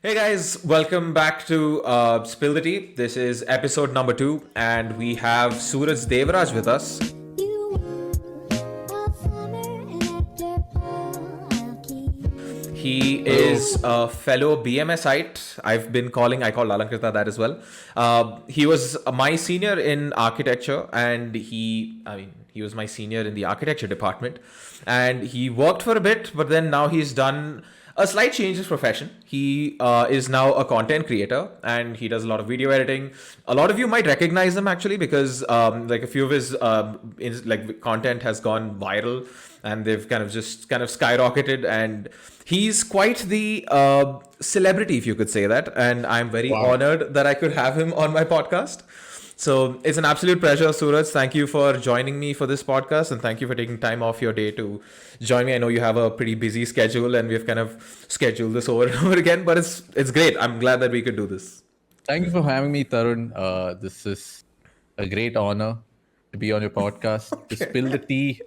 Hey guys, welcome back to Spill the Tea. This is episode number 2, and we have Suraj Devaraj with us. He Hello. is a fellow BMSite. I call Alankrita that as well. He was my senior in architecture, and he was my senior in the architecture department. And he worked for a bit, but then now he's done a slight change in profession. He is now a content creator, and he does a lot of video editing. A lot of you might recognize him actually because like a few of his content has gone viral, and they've kind of skyrocketed, and he's quite the celebrity, if you could say that, and I'm very Wow. honored that I could have him on my podcast. So it's an absolute pleasure, Suraj. Thank you for joining me for this podcast, and thank you for taking time off your day to join me. I know you have a pretty busy schedule, and we've kind of scheduled this over and over again, but it's great. I'm glad that we could do this. Thank you for having me, Tarun. This is a great honor to be on your podcast, to spill the tea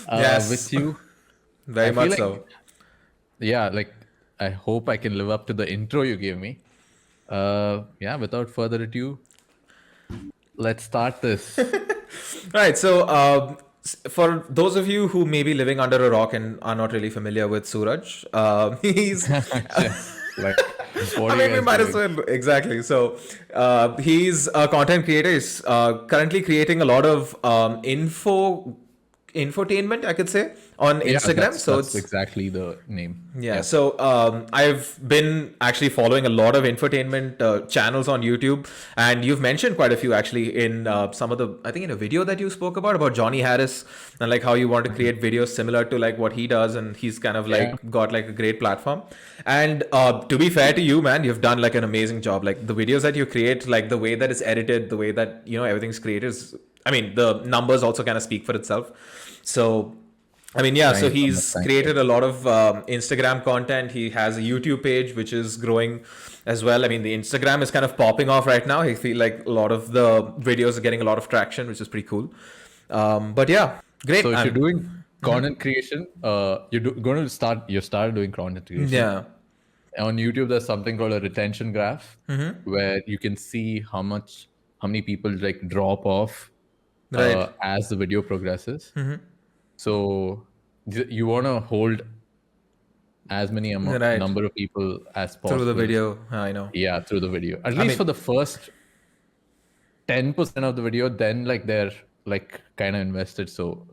Yes, with you. very I feel much like, so. yeah, like I hope I can live up to the intro you gave me. Yeah, without further ado, let's start this. Right. So, for those of you who may be living under a rock and are not really familiar with Suraj, he's. Like, what I are you mean, we guys might as doing? well. Exactly. So, he's a content creator. He's currently creating a lot of infotainment, I could say, on Yeah, Instagram. So that's it's exactly the name. yeah, Yeah. so I've been actually following a lot of infotainment channels on YouTube, and you've mentioned quite a few actually in some of the, I think in a video that you spoke about Johnny Harris, and like how you want to create videos similar to like what he does, and he's kind of Yeah. like got like a great platform. And to be fair to you, man, you've done like an amazing job. Like the videos that you create, like the way that it's edited, the way that everything's created is, I mean, the numbers also kind of speak for itself. So I mean, yeah, Thank so you so much. he's Thank you. created a lot of Instagram content. He has a YouTube page, which is growing as well. I mean, the Instagram is kind of popping off right now. I feel like a lot of the videos are getting a lot of traction, which is pretty cool. But yeah, great. So if you're doing content creation, going to start. You started doing content creation. Yeah, On YouTube, there's something called a retention graph, where you can see how many people like drop off right. as the video progresses. So you want to hold as many Right. number of people as Through the possible. video, I know. Yeah, through the video. At I least for mean, the first 10% of the video, then like they're like kind of invested, so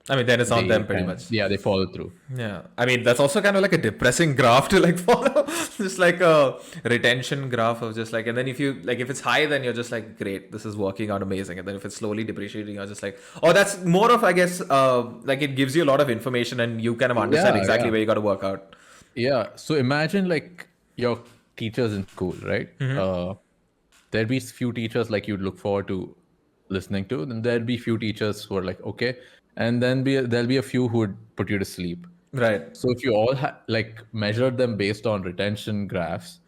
then it's on they them pretty can, much. yeah, they follow through. Yeah, I mean that's also kind of like a depressing graph to like follow, just like a retention graph of just like, and then if you like if it's high, then you're just like, great, this is working out amazing, and then if it's slowly depreciating, you're just like, oh, that's more of, I guess, like it gives you a lot of information, and you kind of understand Yeah, exactly yeah. where you got to work out. Yeah. So imagine like your teachers in school, right? There'd be few teachers like you'd look forward to listening to. Then there'd be few teachers who are like, okay. And then there'll be a few who would put you to sleep. Right. So if you all like measured them based on retention graphs,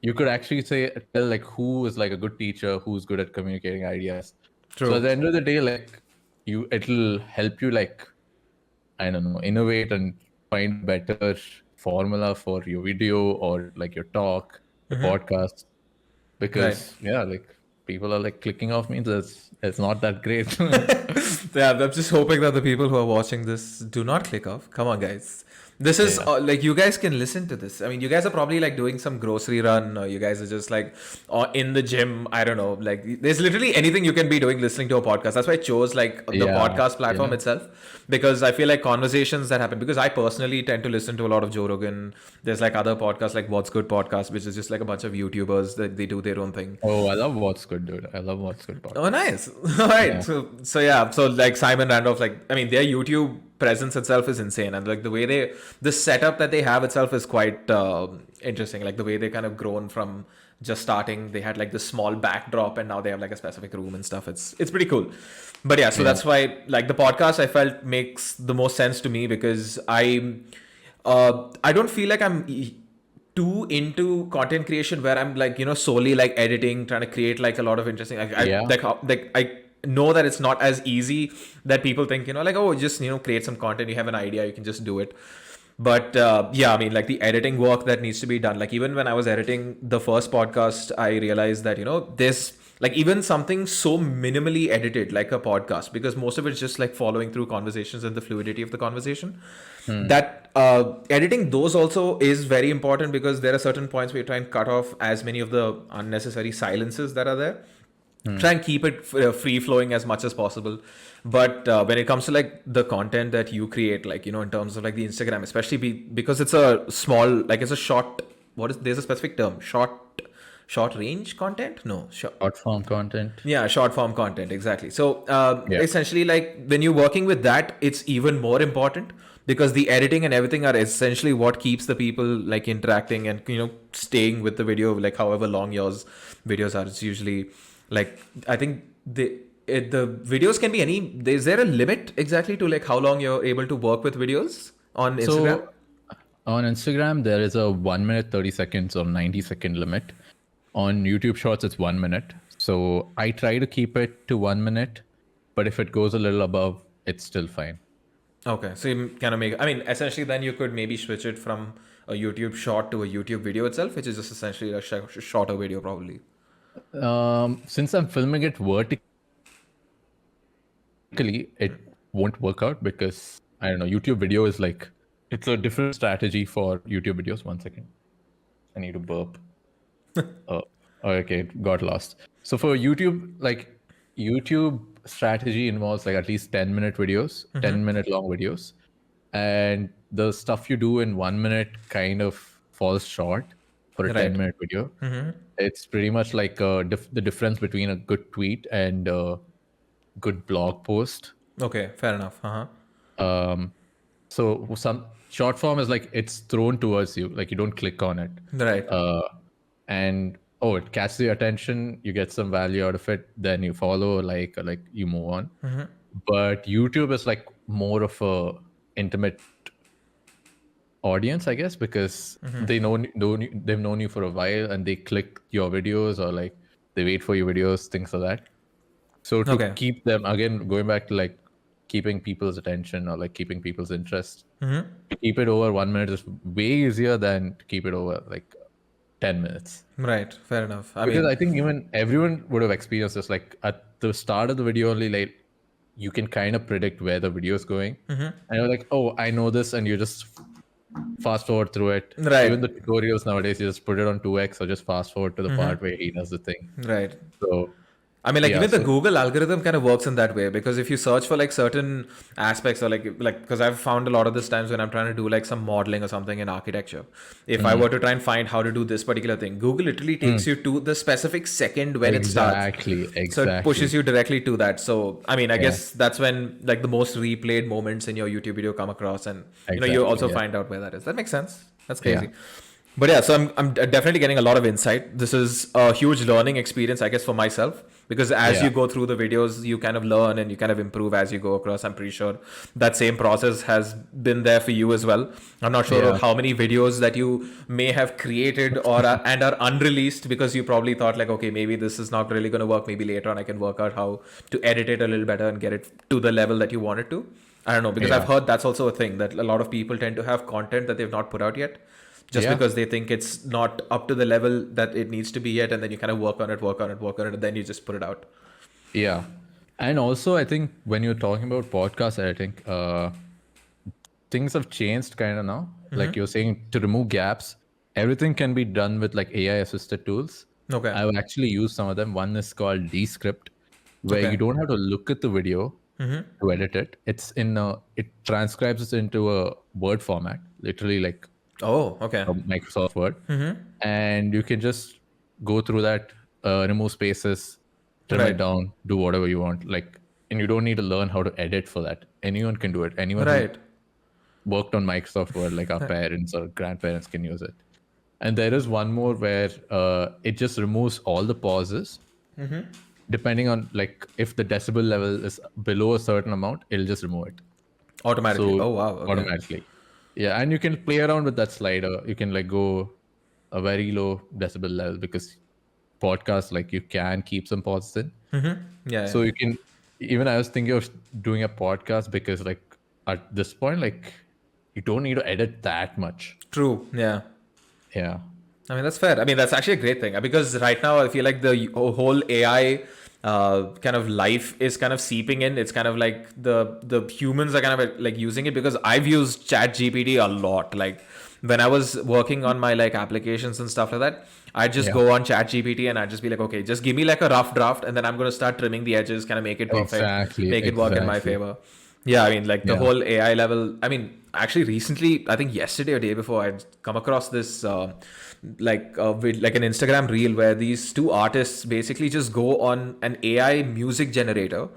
you could actually tell like who is like a good teacher, who's good at communicating ideas. So at True. the end of the day, like it'll help you like, I don't know, innovate and find better formula for your video or like your talk, your podcast. Right. Because yeah, like people are like clicking off means it's not that great. Yeah, I'm just hoping that the people who are watching this do not click off. Come on, guys. This is Yeah. like you guys can listen to this. I mean, you guys are probably like doing some grocery run, or you guys are just like in the gym. I don't know. Like, there's literally anything you can be doing listening to a podcast. That's why I chose like the Yeah. podcast platform Yeah. itself, because I feel like conversations that happen. Because I personally tend to listen to a lot of Joe Rogan. There's like other podcasts like What's Good podcast, which is just like a bunch of YouTubers that they do their own thing. Oh, I love What's Good, dude. I love What's Good Oh, podcast. nice. All right. Yeah. So yeah. So like Simon Randolph, like I mean, their YouTube presence itself is insane, and like the setup that they have itself is quite interesting. Like the way they kind of grown from just starting, they had like this small backdrop, and now they have like a specific room and stuff. It's pretty cool. But yeah, so Yeah. that's why like the podcast I felt makes the most sense to me, because I don't feel like I'm too into content creation where I'm like solely like editing, trying to create like a lot of interesting Yeah. like I know that it's not as easy that people think, like, oh, just create some content, you have an idea, you can just do it. But yeah, I mean, like the editing work that needs to be done. Like even when I was editing the first podcast, I realized that, this, like even something so minimally edited like a podcast, because most of it's just like following through conversations and the fluidity of the conversation, Hmm. that editing those also is very important, because there are certain points where you try and cut off as many of the unnecessary silences that are there, Hmm. try and keep it free flowing as much as possible. But when it comes to like the content that you create, like in terms of like the Instagram, especially because it's a small, like it's a short, what is, there's a specific term, short range content, no, short, Short form content. yeah, short form content, exactly. So Yeah. essentially, like when you're working with that, it's even more important, because the editing and everything are essentially what keeps the people like interacting and staying with the video, like however long yours videos are. It's usually like, I think the videos can be any. Is there a limit exactly to like how long you're able to work with videos on Instagram? So on Instagram, there is a 1 minute, 30 seconds or 90-second limit. On YouTube Shorts, it's 1 minute. So I try to keep it to 1 minute, but if it goes a little above, it's still fine. Okay, so you kind of make. I mean, essentially, then you could maybe switch it from a YouTube short to a YouTube video itself, which is just essentially a shorter video, probably. Since I'm filming it vertically, it won't work out because I don't know. YouTube video is like it's a different strategy for YouTube videos. 1 second, I need to burp. Oh, okay, it got lost. So for YouTube, like YouTube strategy involves like at least 10-minute videos, 10-minute long videos. And the stuff you do in 1 minute kind of falls short for a Right. 10-minute video. It's pretty much like the difference between a good tweet and a good blog post. Okay. Fair enough. Uh huh. So some short form is like it's thrown towards you, like you don't click on it. Right. Uh, and oh, it catches your attention, you get some value out of it, then you follow, like you move on. But YouTube is like more of a intimate audience, I guess, because they've known you for a while and they click your videos or like they wait for your videos, things like that. So to Okay. keep them again, going back to like keeping people's attention or like keeping people's interest, to keep it over 1 minute is way easier than to keep it over like 10 minutes. Right. Fair enough. I Because mean, I think even everyone would have experienced this. Like at the start of the video, only like you can kind of predict where the video is going, and you're like, oh, I know this, and you just fast forward through it. Even right. the tutorials nowadays, you just put it on 2x or just fast forward to the part where he does the thing. Right. So I mean, like yeah, even the so Google algorithm kind of works in that way, because if you search for like certain aspects, or like because I've found a lot of this times when I'm trying to do like some modeling or something in architecture, if I were to try and find how to do this particular thing, Google literally takes you to the specific second when it starts. exactly, So it pushes exactly. you directly to that. So I mean, I Yeah, guess that's when like the most replayed moments in your YouTube video come across, and you exactly. also Yeah, find out where that is. That makes sense. That's yeah, crazy. But yeah, so I'm definitely getting a lot of insight. This is a huge learning experience, I guess, for myself, because as yeah. you go through the videos, you kind of learn and you kind of improve as you go across. I'm pretty sure that same process has been there for you as well. I'm not sure Yeah. how many videos that you may have created and are unreleased, because you probably thought like, okay, maybe this is not really going to work. Maybe later on I can work out how to edit it a little better and get it to the level that you want it to. I don't know, because I've Yeah. heard that's also a thing, that a lot of people tend to have content that they've not put out yet, just Yeah. because they think it's not up to the level that it needs to be yet, and then you kind of work on it, and then you just put it out. Yeah. And also, I think when you're talking about podcast editing, things have changed kind of now. Like you're saying, to remove gaps, everything can be done with like AI assisted tools. Okay. I've actually used some of them. One is called Descript, where you Okay. don't have to look at the video to edit it. It transcribes it into a Word format, literally like Oh, okay. Microsoft Word, and you can just go through that, remove spaces, trim it Right. down, do whatever you want. Like, and you don't need to learn how to edit for that. Anyone can do it. Anyone who Right. worked on Microsoft Word, like our parents or grandparents, can use it. And there is one more where it just removes all the pauses. Depending on like if the decibel level is below a certain amount, it'll just remove it. Automatically. So Oh, wow. Okay. automatically. Yeah, and you can play around with that slider. You can like go a very low decibel level because podcasts like you can keep some pauses in. Yeah. Yeah. So you can even I was thinking of doing a podcast because like at this point, like you don't need to edit that much. True. Yeah. Yeah. I mean, that's fair. I mean, that's actually a great thing because right now I feel like the whole AI kind of life is kind of seeping in. It's kind of like the humans are kind of like using it because I've used Chat GPT a lot. Like when I was working on my like applications and stuff like that, I just Yeah. go on Chat GPT and I just be like, okay, just give me like a rough draft, and then I'm gonna start trimming the edges, kind of make it perfect, Exactly. make it work in my Exactly. favor. Yeah, I mean, like the Yeah. whole AI level. I mean, actually, recently, I think yesterday or day before, I'd come across this like an Instagram reel where these two artists basically just go on an AI music generator,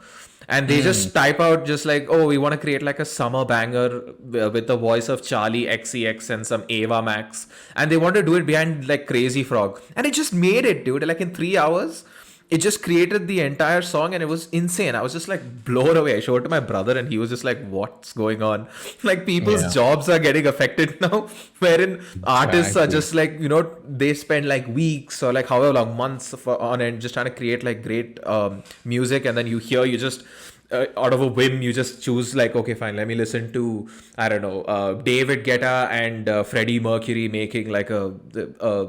and they Mm. just type out just like, oh, we want to create like a summer banger with the voice of Charlie XCX and some Ava Max, and they want to do it behind like Crazy Frog, and it just made it, dude, like in 3 hours. It just created the entire song and it was insane. I was just like blown away. I showed it to my brother and he was just like, what's going on? Like people's Yeah. jobs are getting affected now, wherein artists are Exactly. just like, they spend like weeks or like however long, months on end just trying to create like great music. And then you just, out of a whim, you just choose like, okay, fine, let me listen to, I don't know, David Guetta and Freddie Mercury making like a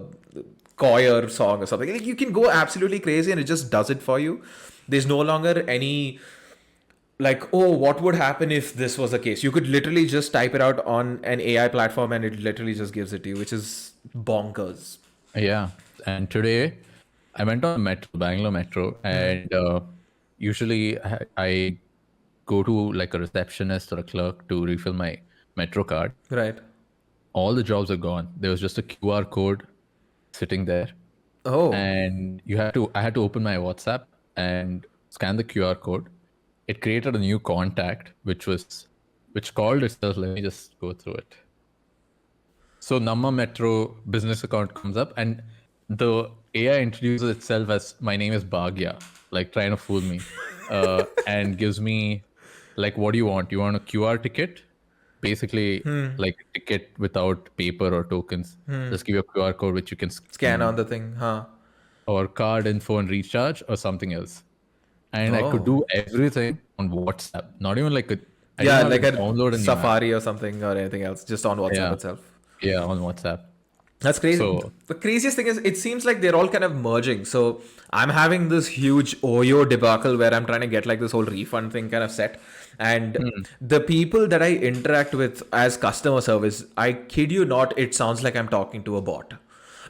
choir song or something. Like you can go absolutely crazy and it just does it for you. There's no longer any like, oh, what would happen if this was the case? You could literally just type it out on an AI platform and it literally just gives it to you, which is bonkers. Yeah. And today I went on metro, Bangalore metro, and usually I go to like a receptionist or a clerk to refill my metro card. Right. All the jobs are gone. There was just a QR code sitting there, Oh. and I had to open my WhatsApp and scan the QR code. It created a new contact, which called itself. Let me just go through it. So Namma Metro business account comes up, and the AI introduces itself as my name is Bhagya, like trying to fool me, and gives me like, what do you want? You want a QR ticket? Basically, like a ticket without paper or tokens. Just give you a QR code which you can Scan on scan, the thing, huh? or card info and recharge, or something else. And I could Oh. do everything on WhatsApp. Not even like I didn't Yeah, have to like a download a new app. Safari or something or anything else, just on WhatsApp Yeah, itself. yeah, on WhatsApp. That's crazy. So The craziest thing is, it seems like they're all kind of merging. So I'm having this huge Oyo debacle where I'm trying to get like this whole refund thing kind of set. And the people that I interact with as customer service, I kid you not, it sounds like I'm talking to a bot.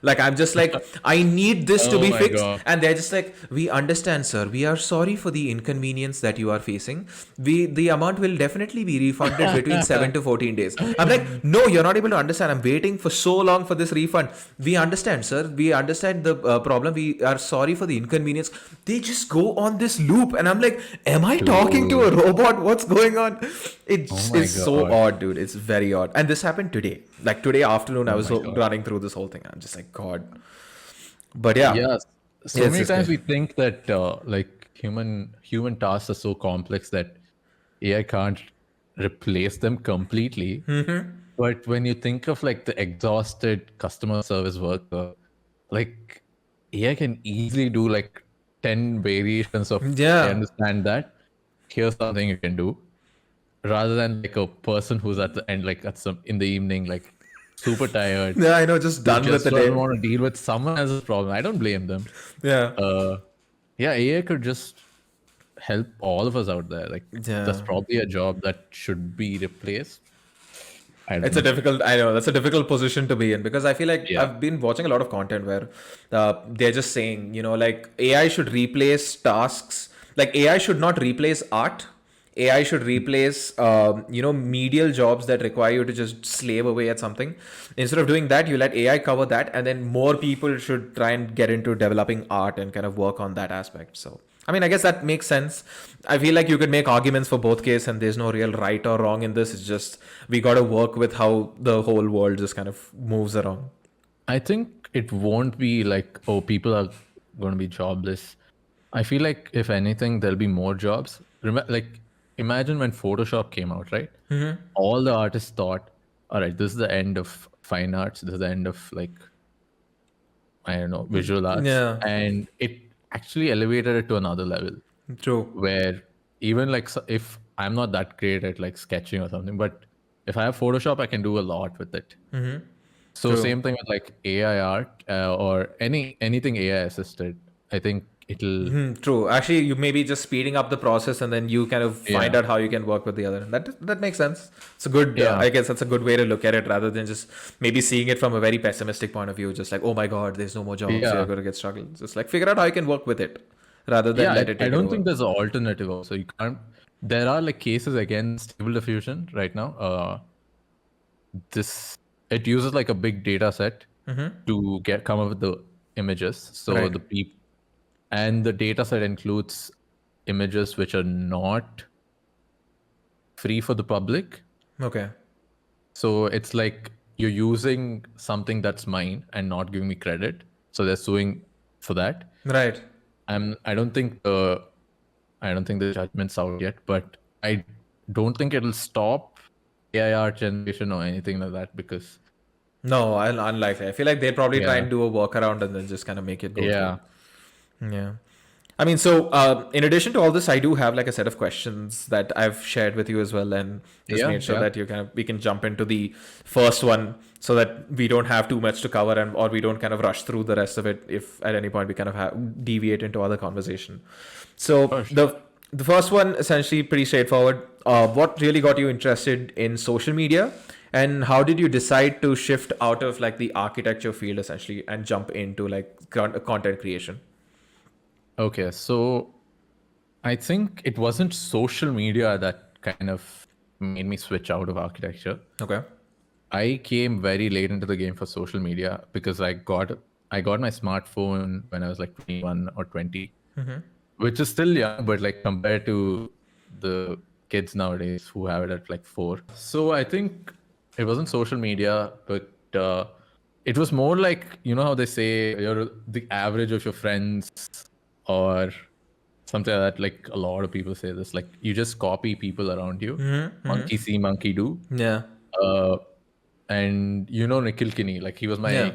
Like I'm just like, I need this to oh be my fixed, god. and they're just like, we understand, sir. We are sorry for the inconvenience that you are facing. The amount will definitely be refunded between 7 to 14 days. I'm like, no, you're not able to understand. I'm waiting for so long for this refund. We understand, sir. We understand the problem. We are sorry for the inconvenience. They just go on this loop, and I'm like, am I talking to a Dude. robot? What's going on? Oh It's my so god. odd, dude. It's very odd. And this happened today. Like today afternoon, I Oh was my god. running through this whole thing. I'm just like, God. But yeah, Yes. So it's many just times crazy. we think that like human tasks are so complex that AI can't replace them completely. But when you think of like the exhausted customer service worker, like AI can easily do like 10 variations of I Yeah. understand that. Here's something you can do. Rather than like a person who's at the end, like at some in the evening, like super tired, Yeah, I know, just who done with just the doesn't day. want to deal with someone else's problem. I don't blame them. Yeah. Uh, yeah, AI could just help all of us out there. Like that's Yeah. probably a job that should be replaced. I don't It's a know. difficult, I know, that's a difficult position to be in because I feel like Yeah. I've been watching a lot of content where they're just saying, like AI should replace tasks. Like AI should not replace art. AI should replace, medial jobs that require you to just slave away at something. Instead of doing that, you let AI cover that, and then more people should try and get into developing art and kind of work on that aspect. So, I mean, I guess that makes sense. I feel like you could make arguments for both cases, and there's no real right or wrong in this. It's just we got to work with how the whole world just kind of moves around. I think it won't be like, oh, people are going to be jobless. I feel like if anything, there'll be more jobs. Like, imagine when Photoshop came out, right? All the artists thought, all right, this is the end of fine arts. This is the end of like, I don't know, visual arts. Yeah, And it actually elevated it to another level true. where even like if I'm not that great at like sketching or something, but if I have Photoshop, I can do a lot with it. So True. same thing with like AI art or anything AI assisted. I think it'll True. Actually, you may be just speeding up the process, and then you kind of find yeah out how you can work with the other. That makes sense. It's a good. yeah I guess that's a good way to look at it, rather than just maybe seeing it from a very pessimistic point of view. Just like, oh my God, there's no more jobs. You're yeah going to get struggled. Just like figure out how you can work with it, rather than yeah. let it I take it don't over. think there's an alternative. Also, you can't. There are like cases against stable diffusion right now. This it uses like a big data set to come up with the images. So Right. the and the data set includes images which are not free for the public. Okay. So it's like you're using something that's mine and not giving me credit. So they're suing for that. Right. I don't think the judgment's out yet, but I don't think it'll stop AI art generation or anything like that because No, unlikely. I feel like they'd probably try yeah, and do a workaround and then just kind of make it go through. yeah, Yeah. I mean, so in addition to all this, I do have like a set of questions that I've shared with you as well, and just yeah, made sure yeah. that you kind of we can jump into the first one so that we don't have too much to cover, and or we don't kind of rush through the rest of it if at any point we kind of deviate into other conversation. So Oh, sure. the first one essentially pretty straightforward. What really got you interested in social media, and how did you decide to shift out of like the architecture field essentially and jump into like content creation? Okay, so I think it wasn't social media that kind of made me switch out of architecture. Okay. I came very late into the game for social media because I got my smartphone when I was like 21 or 20, which is still young, but like compared to the kids nowadays who have it at like 4. So I think it wasn't social media, but it was more like, you know how they say you're the average of your friends or something like that. Like a lot of people say this, like you just copy people around you. Monkey see, monkey do. Yeah. Uh, and you know Nikhil Kinney, like he was Yeah. my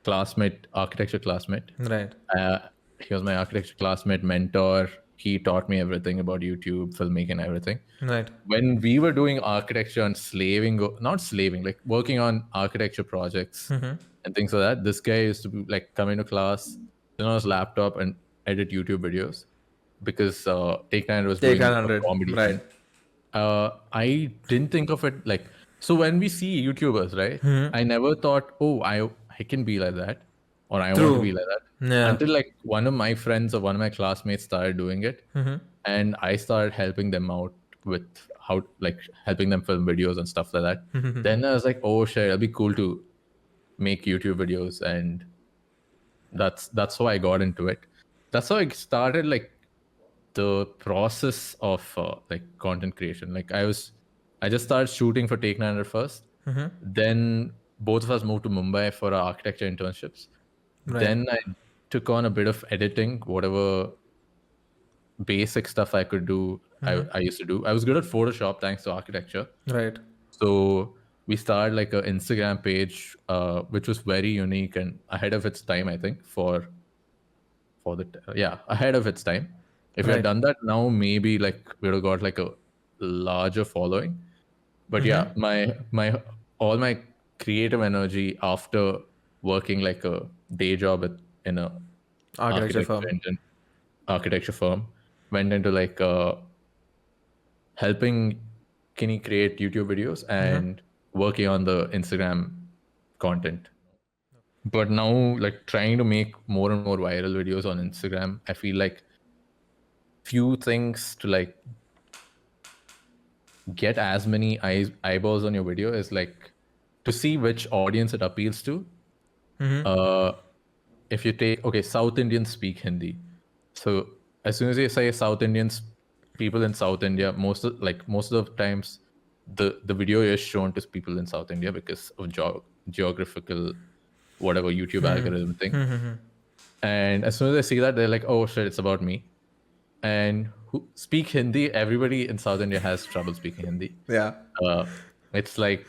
classmate, architecture classmate. Right. Uh, he was my architecture classmate, mentor. He taught me everything about YouTube, filmmaking, everything. Right. When we were doing architecture and not slaving, like working on architecture projects and things like that, this guy used to be, like come into class, turn on his laptop and edit YouTube videos because Take Nine was Take doing a 100. comedy Right. thing. I didn't think of it like so when we see YouTubers, right? I never thought, oh, I can be like that, or I want to be True. like that. Yeah. Until like one of my friends or one of my classmates started doing it, and I started helping them out with how like helping them film videos and stuff like that. Then I was like, oh shit, it'll be cool to make YouTube videos, and that's how I got into it. That's how I started like the process of like content creation. Like I just started shooting for Take 900 first. Then both of us moved to Mumbai for our architecture internships. Right. Then I took on a bit of editing, whatever basic stuff I could do. I used to do. I was good at Photoshop thanks to architecture. Right. So we started like an Instagram page, which was very unique and ahead of its time, I think, ahead of its time. If we had Right. done that now, maybe like we would have got like a larger following. But yeah, my all my creative energy after working like a day job in a Architecture architecture firm. engine, architecture firm went into like helping Kinney create YouTube videos and working on the Instagram content. But now, like trying to make more and more viral videos on Instagram, I feel like few things to like get as many eyeballs on your video is like to see which audience it appeals to. If you take South Indians speak Hindi, so as soon as you say South Indians, people in South India, most of the times, the video is shown to people in South India because of geographical whatever YouTube algorithm thing. And as soon as they see that, they're like, oh shit, it's about me. And who speak Hindi, everybody in South India has trouble speaking Hindi. Yeah. It's like,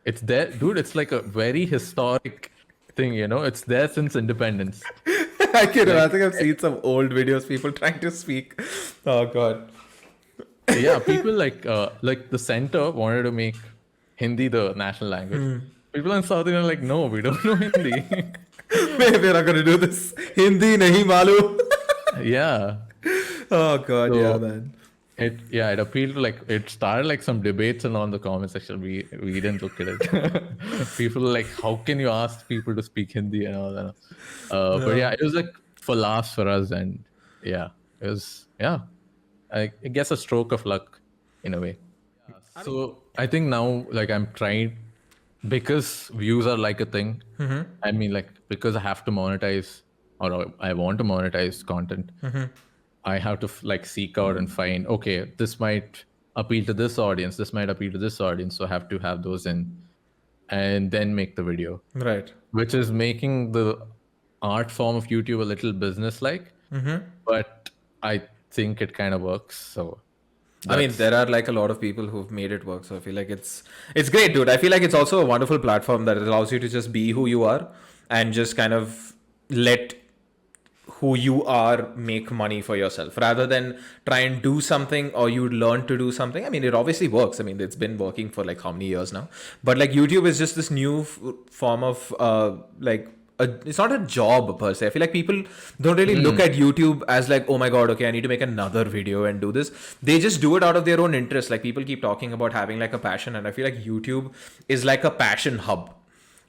it's there, dude. It's like a very historic thing, you know? It's there since independence. I think I've seen some old videos, people trying to speak. Oh God. Yeah, people like the center wanted to make Hindi the national language. People in South India are like, no, we don't know Hindi. We're not gonna do this. Hindi nahi malum. Yeah. Oh god, yeah, So man. it appealed to like it started like some debates and on the comment section. We didn't look at it. People were like, how can you ask people to speak Hindi and all that? But Yeah. yeah, it was like for laughs for us, and yeah, it was I guess a stroke of luck in a way. So I think now like I'm trying because views are like a thing. I mean like because I have to monetize or I want to monetize content. I have to like seek out and find okay, this might appeal to this audience, this might appeal to this audience, so I have to have those in and then make the video, Right. which is making the art form of YouTube a little business like. But I think it kind of works. So I mean, that's there are like a lot of people who've made it work, so I feel like it's great, dude. I feel like it's also a wonderful platform that allows you to just be who you are and just kind of let who you are make money for yourself rather than try and do something or you learn to do something. I mean, it obviously works. I mean, it's been working for like how many years now, but like YouTube is just this new form of like it's not a job per se. I feel like people don't really look at YouTube as like, oh my god, okay, I need to make another video and do this. They just do it out of their own interest. Like people keep talking about having like a passion, and I feel like YouTube is like a passion hub.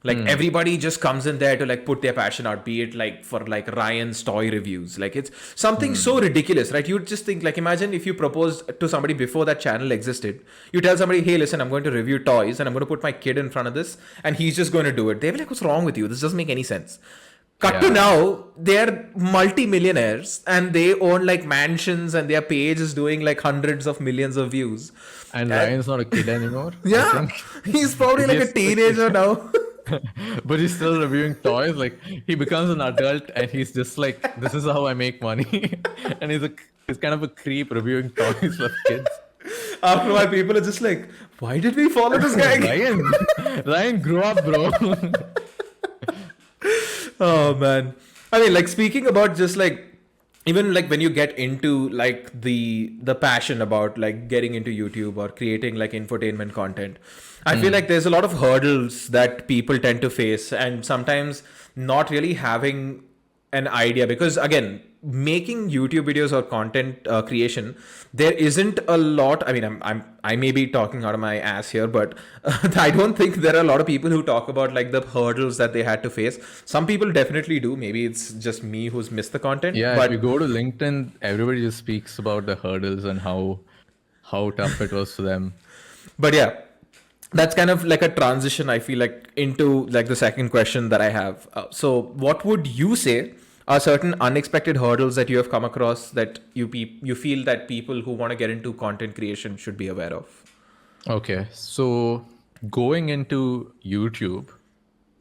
Like everybody just comes in there to like put their passion out, be it like for like Ryan's toy reviews. Like it's something so ridiculous, right? You'd just think like, imagine if you proposed to somebody before that channel existed. You tell somebody, hey, listen, I'm going to review toys and I'm going to put my kid in front of this and he's just going to do it. They'll be like, what's wrong with you? This doesn't make any sense. Cut to yeah. now, they're multi-millionaires and they own like mansions and their page is doing like hundreds of millions of views. And And Ryan's not a kid anymore, I yeah, think. he's probably like a Yes. teenager now. But he's still reviewing toys. Like he becomes an adult and he's just like, this is how I make money. And he's kind of a creep reviewing toys for kids. After a while, people are just like, why did we follow this guy? Ryan grew up, bro. Oh man. I mean, like speaking about just like even like when you get into like the passion about like getting into YouTube or creating like infotainment content, I feel like there's a lot of hurdles that people tend to face and sometimes not really having an idea because again making YouTube videos or content creation there isn't a lot. I mean I may be talking out of my ass here, but I don't think there are a lot of people who talk about like the hurdles that they had to face. Some people definitely do. Maybe it's just me who's missed the content, Yeah, if but you go to LinkedIn, everybody just speaks about the hurdles and how tough it was for them. but yeah, that's kind of like a transition I feel like into like the second question that I have. So what would you say are certain unexpected hurdles that you have come across that you feel that people who want to get into content creation should be aware of? Okay, so going into YouTube,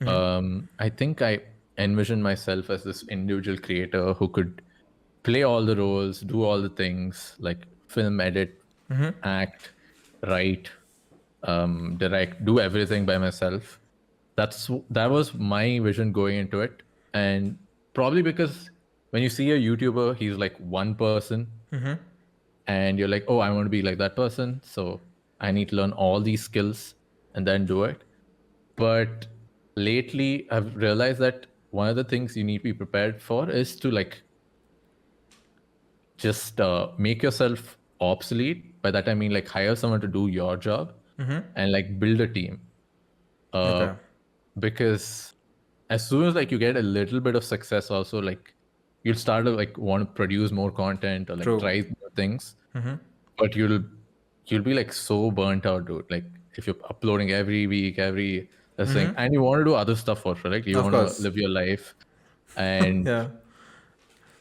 I think I envisioned myself as this individual creator who could play all the roles, do all the things like film, edit, act, write, direct, do everything by myself. That was my vision going into it, and probably because when you see a YouTuber, he's like one person, and you're like, oh, I want to be like that person, so I need to learn all these skills and then do it. But lately, I've realized that one of the things you need to be prepared for is to like just make yourself obsolete. By that I mean like hire someone to do your job and like build a team. Okay. Because as soon as like you get a little bit of success, also like you'll start to like want to produce more content or like True. try new things. But you'll be like so burnt out, dude. Like if you're uploading every week, every thing, and you want to do other stuff also, like you Of want to course. live your life, and Yeah.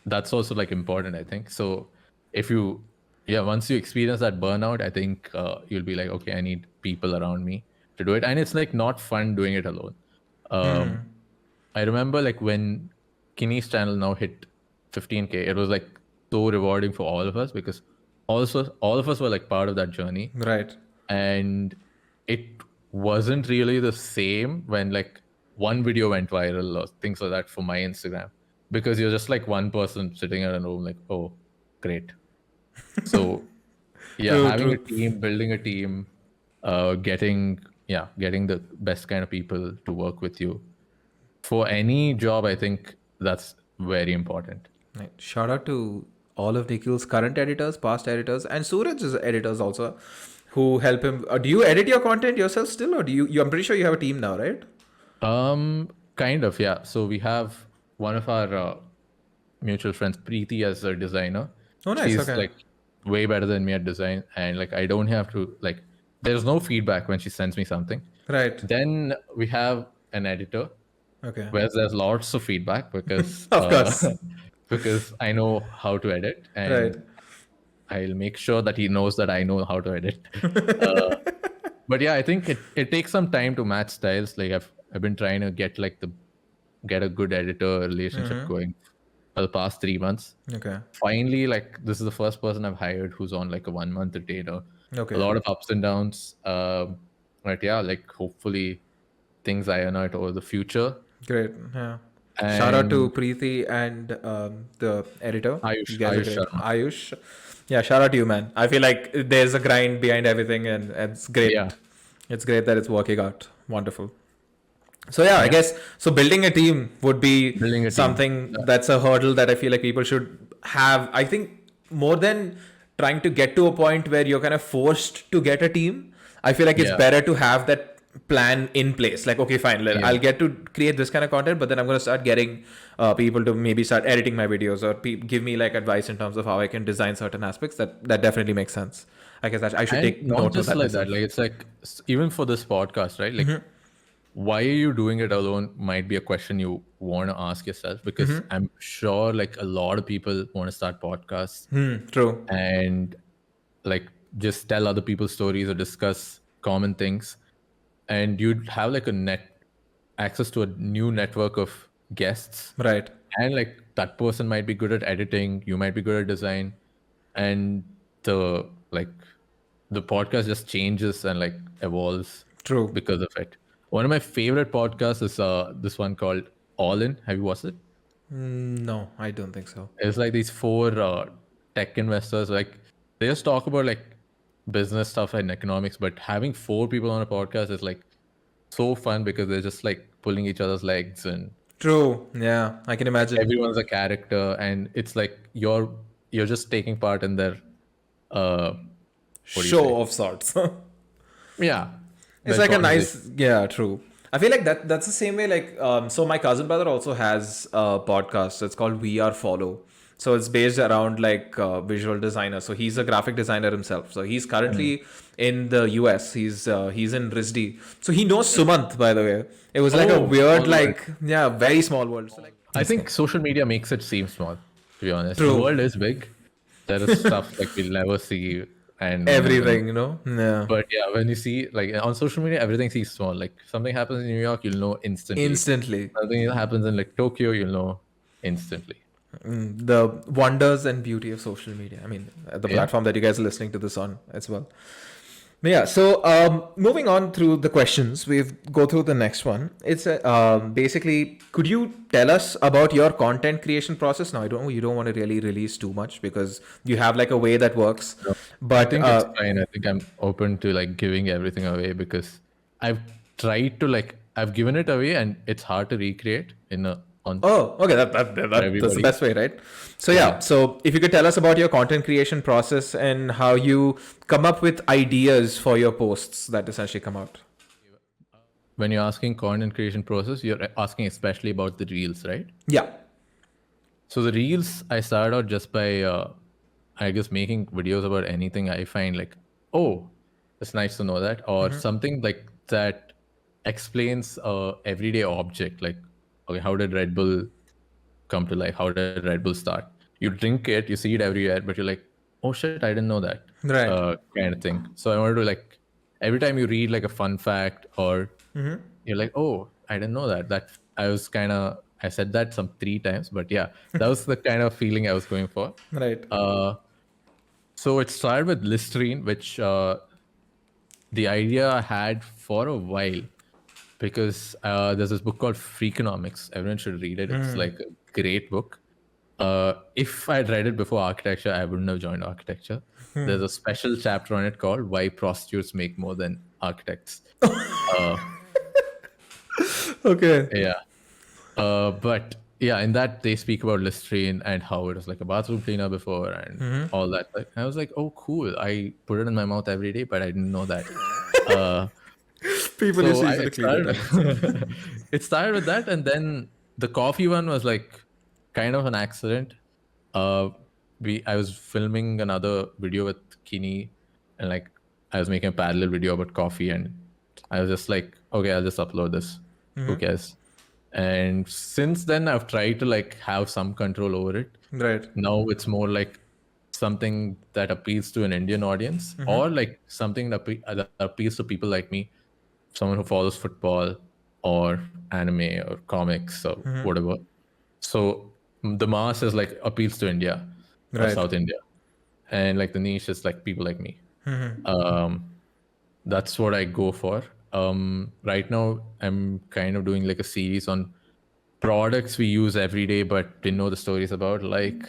that's also like important, I think. So if you once you experience that burnout, I think you'll be like, okay, I need people around me to do it, and it's like not fun doing it alone. I remember like when Kinney's channel now hit 15K, it was like so rewarding for all of us because also all of us were like part of that journey, Right. and it wasn't really the same when like one video went viral or things like that for my Instagram, because you're just like one person sitting in a room like, oh great. So yeah, True. having a True. team, building a team, getting yeah, getting the best kind of people to work with you for any job. I think that's very important. Right. Shout out to all of Nikhil's current editors, past editors, and Suraj's editors also, who help him. Do you edit your content yourself still, or do you? I'm pretty sure you have a team now, right? Kind of, yeah. So we have one of our mutual friends, Preeti, as a designer. Oh, nice. She's Okay. like way better than me at design, and like I don't have to like. There's no feedback when she sends me something. Right. Then we have an editor Okay. where there's lots of feedback because Of course. because I know how to edit, Right. and I'll make sure that he knows that I know how to edit. Uh, but yeah, I think it takes some time to match styles. Like I've been trying to get a good editor relationship going for the past 3 months. Okay. Finally, like this is the first person I've hired who's on like a 1 month retainer. A Okay. lot of ups and downs. But yeah, like hopefully things iron out over the future. Great. Yeah. Shout out to And Preeti and the editor. You guys are Ayush great. Sharma. Ayush. Yeah, shout out to you, man. I feel like there's a grind behind everything, and it's Yeah, great. It's great that it's working out. Wonderful. So yeah, I yeah. guess so. Building a team would be Building a team. something that's a hurdle that I feel like people should have. I think more than trying to get to a point where you're kind of forced to get a team, I feel like it's Yeah, better to have that plan in place. Like, okay, fine, yeah. I'll get to create this kind of content, but then I'm going to start getting people to maybe start editing my videos or give me like advice in terms of how I can design certain aspects. That definitely makes sense. I guess that I should And take not note of just that like that, myself. like it's like even for this podcast, right? Like why are you doing it alone might be a question you want to ask yourself, because I'm sure like a lot of people want to start podcasts True. and like just tell other people's stories or discuss common things, and you'd have like a net access to a new network of guests, Right. and like that person might be good at editing, you might be good at design, and the like the podcast just changes and like evolves True. because of it. One of my favorite podcasts is this one called All In. Have you watched it? No, I don't think so. It's like these four tech investors, like they just talk about like business stuff and economics, but having four people on a podcast is like so fun because they're just like pulling each other's legs, and True. Yeah, I can imagine. everyone's a character, and it's like you're just taking part in their uh what do you say? Show of sorts. Yeah, It's their like a conversation. nice, yeah, true. I feel like that's the same way. Like, so my cousin brother also has a podcast. It's called We Are Follow. So it's based around like visual designer. So he's a graphic designer himself. So he's currently in the US. He's in RISD. So he knows Sumant, by the way. It was like a Oh, weird, small world. like, yeah, very small world. So like, I think social media makes it seem small, to be honest. The true. world is big. There is stuff like we'll never see and we'll never know. Everything, Yeah. But yeah, when you see like on social media, everything seems small. Like something happens in New York, you'll know instantly. Instantly. Something happens in like Tokyo, you'll know instantly. The wonders and beauty of social media. I mean, the Yeah. platform that you guys are listening to this on as well. But yeah, so moving on through the questions, we've go through the next one. It's basically, could you tell us about your content creation process? Now, you don't want to really release too much because you have like a way that works. No, I But think it's fine. I think I'm open to like giving everything away because I've tried to like I've given it away and it's hard to recreate in a on oh, okay, for that's the everybody. best way, right? So yeah, so if you could tell us about your content creation process and how you come up with ideas for your posts that essentially come out. When you're asking content creation process, you're asking especially about the reels, right? Yeah. So the reels, I started out just by, I guess, making videos about anything I find like, oh, it's nice to know that, or something like that explains a everyday object. Like, okay, how did Red Bull come to life? How did Red Bull start? You drink it, you see it everywhere, but you're like, oh shit, I didn't know that, Right. kind of thing. So I wanted to like, every time you read like a fun fact or you're like, oh, I didn't know that. That I was kind of, I said that some 3 times, but yeah, that was the kind of feeling I was going for. Right. So it started with Listerine, which the idea I had for a while because there's this book called Freakonomics. Everyone should read it. It's like a great book. If I'd read it before architecture, I wouldn't have joined architecture. There's a special chapter on it called "Why Prostitutes Make More Than Architects." Uh, Okay. yeah, but yeah, in that they speak about Listerine and how it was like a bathroom cleaner before and all that. Like, I was like, oh, cool. I put it in my mouth every day, but I didn't know that. Uh, People used so to I use it to it clean their started toilets. it started with that, and then the coffee one was like kind of an accident. Uh, I was filming another video with Kini, and like I was making a parallel video about coffee, and I was just like, okay, I'll just upload this. Who cares? And since then, I've tried to like have some control over it. Right. Now it's more like something that appeals to an Indian audience, or like something that appeals to people like me, someone who follows football or anime or comics or whatever. So the mass is like appeals to India or Right. South India, and like the niche is like people like me. Um, that's what I go for. Right now, I'm kind of doing like a series on products we use every day but didn't know the stories about, like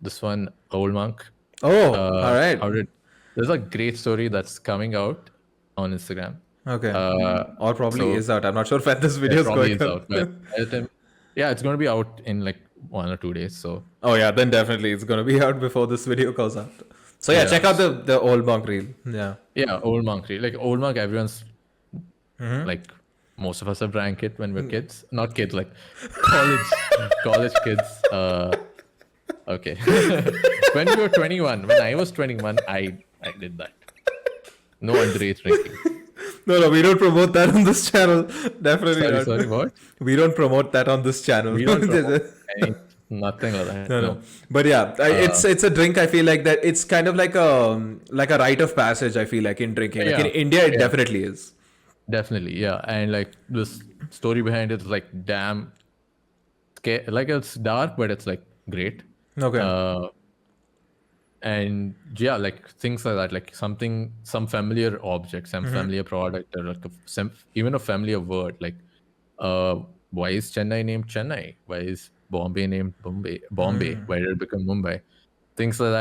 this one, Old Monk. Oh, all right. How did There's a great story that's coming out on Instagram. Okay. Uh, Or probably so is out. I'm not sure when this video it is probably going is up. out. But by the time, yeah, it's going to be out in like 1 or 2 days. So Oh yeah, then definitely it's gonna be out before this video goes out. So yeah, check yeah, out the old monk reel. Yeah. yeah, Old Monk. Like Old Monk, everyone's like most of us have drank it when we're kids. Not kids, like college, college kids. Okay. When we were 21, when I was 21, I did that. No underage drinking. No, we don't promote that on this channel. Definitely Sorry, not. sorry, what? We don't promote that on this channel. We don't promote any, nothing like that. No, No. no. But yeah, it's a drink. I feel like that it's kind of like a rite of passage. I feel like in drinking. Like in Yeah, India, it yeah, definitely is. definitely, yeah. And like this story behind it is like damn, like it's dark, but it's like great. Okay. Uh, and yeah, like things like that, like some familiar object, some familiar product, or like even a familiar word, like why is Chennai named Chennai? Why is Bombay named Bombay? Why did it become Mumbai? Things like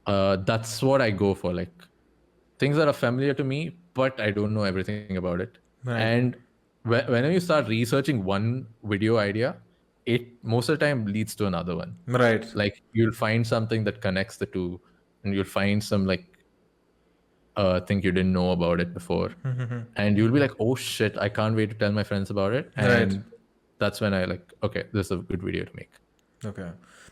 that. That's what I go for, like things that are familiar to me, but I don't know everything about it. Right. And whenever you start researching one video idea, it most of the time leads to another one. Right. Like you'll find something that connects the two, and you'll find some like thing you didn't know about it before, and you'll be like, oh shit, I can't wait to tell my friends about it. Right. And that's when I like, okay, this is a good video to make. Okay,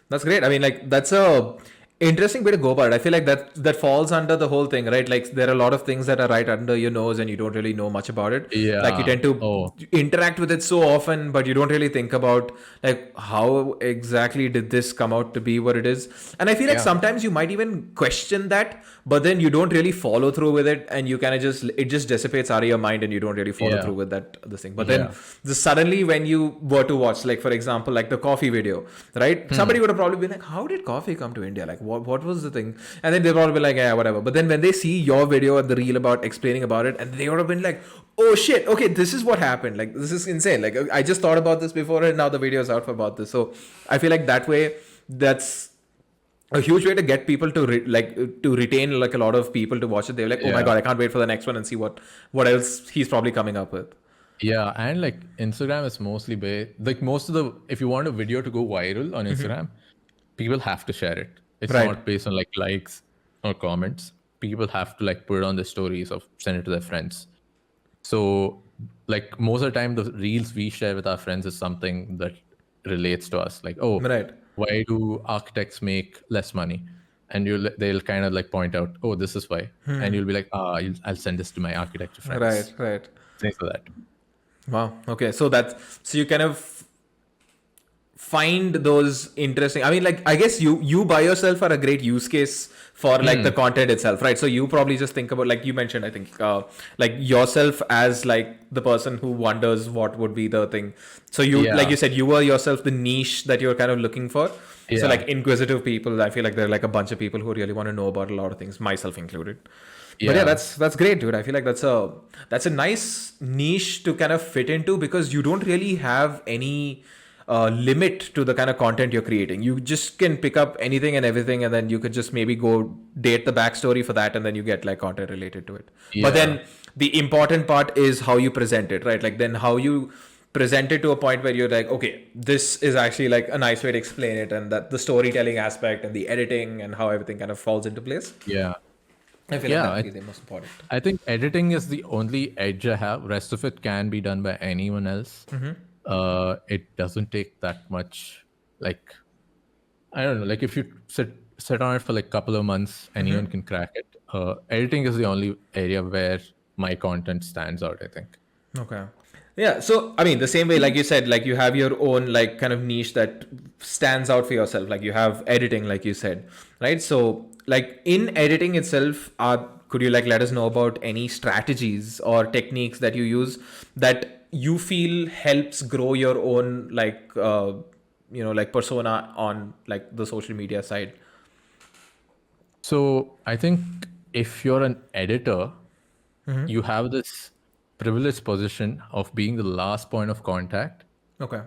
that's great. I mean, like that's a interesting way to go about it. I feel like that falls under the whole thing, right? Like there are a lot of things that are right under your nose, and you don't really know much about it. Like you Yeah. tend to Oh, interact with it so often, but you don't really think about like how exactly did this come out to be what it is. And I feel like yeah. sometimes you might even question that, but then you don't really follow through with it, and you kind of just dissipates out of your mind, and you don't really follow Yeah. through with that this thing. But then Yeah. suddenly when you were to watch, like for example, like the coffee video, right? Somebody would have probably been like, how did coffee come to India? Like what was the thing? And then they'd probably be like, yeah, whatever. But then when they see your video and the reel about explaining about it, and they would have been like, oh shit, okay, this is what happened. Like this is insane. Like I just thought about this before, and now the video is out about this. So I feel like that way, that's a huge way to get people to to retain like a lot of people to watch it. They're like, oh my Yeah. god, I can't wait for the next one and see what else he's probably coming up with. Yeah, and like Instagram is mostly like most of the, if you want a video to go viral on Instagram, people have to share it. It's Right. not based on like likes or comments. People have to like put it on their stories or send it to their friends. So like most of the time, the reels we share with our friends is something that relates to us. Like, oh, Right. why do architects make less money? And they'll kind of like point out, oh, this is why, and you'll be like, I'll send this to my architecture friends. Right. Things like that. Wow. Okay. So you kind of find those interesting. I mean, like I guess you by yourself are a great use case for like the content itself, right? So you probably just think about, like you mentioned, I think like yourself as like the person who wonders what would be the thing. So you Yeah. like you said, you were yourself the niche that you're kind of looking for. So Yeah. like inquisitive people, I feel like there are like a bunch of people who really want to know about a lot of things, myself included. But yeah, Yeah. that's great, dude. I feel like that's a nice niche to kind of fit into, because you don't really have any limit to the kind of content you're creating. You just can pick up anything and everything, and then you could just maybe go date the backstory for that, and then you get like content related to it. But Yeah. then the important part is how you present it, right? Like then how you present it to a point where you're like, okay, this is actually like a nice way to explain it, and that the storytelling aspect and the editing and how everything kind of falls into place. Yeah. I feel like Yeah. that would be the most important. I think editing is the only edge I have. Rest of it can be done by anyone else. It doesn't take that much. Like, I don't know. Like if you sit on it for like a couple of months, anyone can crack it. Editing is the only area where my content stands out, I think. Okay. Yeah. So, I mean, the same way, like you said, like you have your own, like, kind of niche that stands out for yourself. Like you have editing, like you said, right? So, like, in editing itself, could you, like, let us know about any strategies or techniques that you use that you feel helps grow your own, like, like persona on, like, the social media side? So I think if you're an editor, you have this privileged position of being the last point of contact Okay.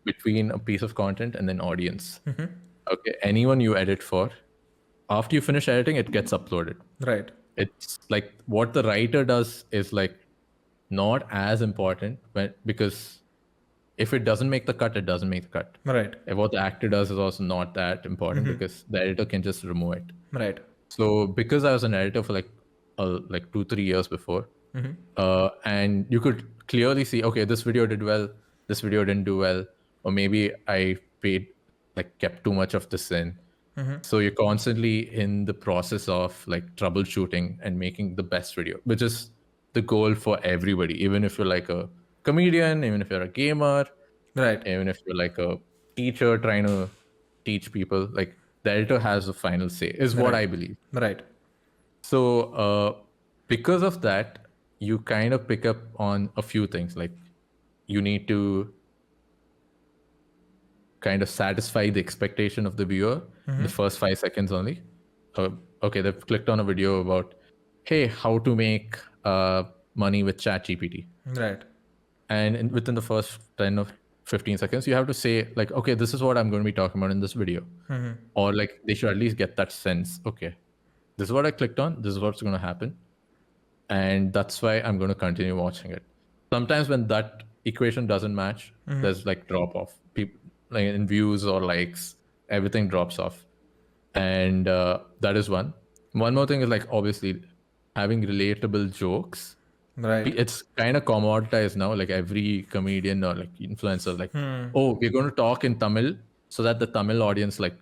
between a piece of content and an audience. Okay, anyone you edit for, after you finish editing, it gets uploaded. Right. It's like what the writer does is like not as important because if it doesn't make the cut, it doesn't make the cut. Right. And what the actor does is also not that important because the editor can just remove it. Right. So because I was an editor for like 2-3 years before, and you could clearly see, okay, this video did well, this video didn't do well, or maybe I kept too much of this in. So you're constantly in the process of like troubleshooting and making the best video, which is the goal for everybody. Even if you're like a comedian, even if you're a gamer, Right. even if you're like a teacher trying to teach people, like the editor has the final say, is what Right. I believe. Right. So because of that, you kind of pick up on a few things. Like you need to kind of satisfy the expectation of the viewer in the first 5 seconds only. Okay, they've clicked on a video about, hey, how to make money with ChatGPT. Right. And within the first 10 or 15 seconds, you have to say like, okay, this is what I'm going to be talking about in this video. Or like they should at least get that sense. Okay, this is what I clicked on. This is what's going to happen. And that's why I'm going to continue watching it. Sometimes when that equation doesn't match, there's like drop off. People like in views or likes, everything drops off. And that is one. One more thing is like obviously having relatable jokes. Right. It's kind of commoditized now. Like every comedian or like influencer, like, oh, we're going to talk in Tamil so that the Tamil audience like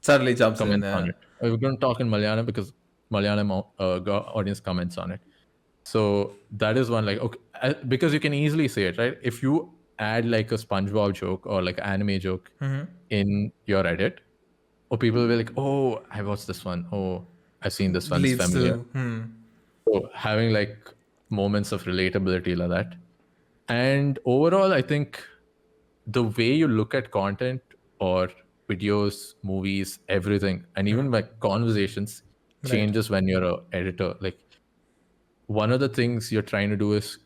Suddenly jumps in comments there. on it. Or we're going to talk in Malayalam because Malayalam audience comments on it. So that is one like okay, because you can easily say it, right? If you add like a SpongeBob joke or like anime joke in your edit, or people will be like, oh, I watched this one. Oh, I've seen this one. It's Leads familiar. to. So having like moments of relatability like that. And overall, I think the way you look at content or videos, movies, everything, and even like conversations changes when you're an editor. Like one of the things you're trying to do is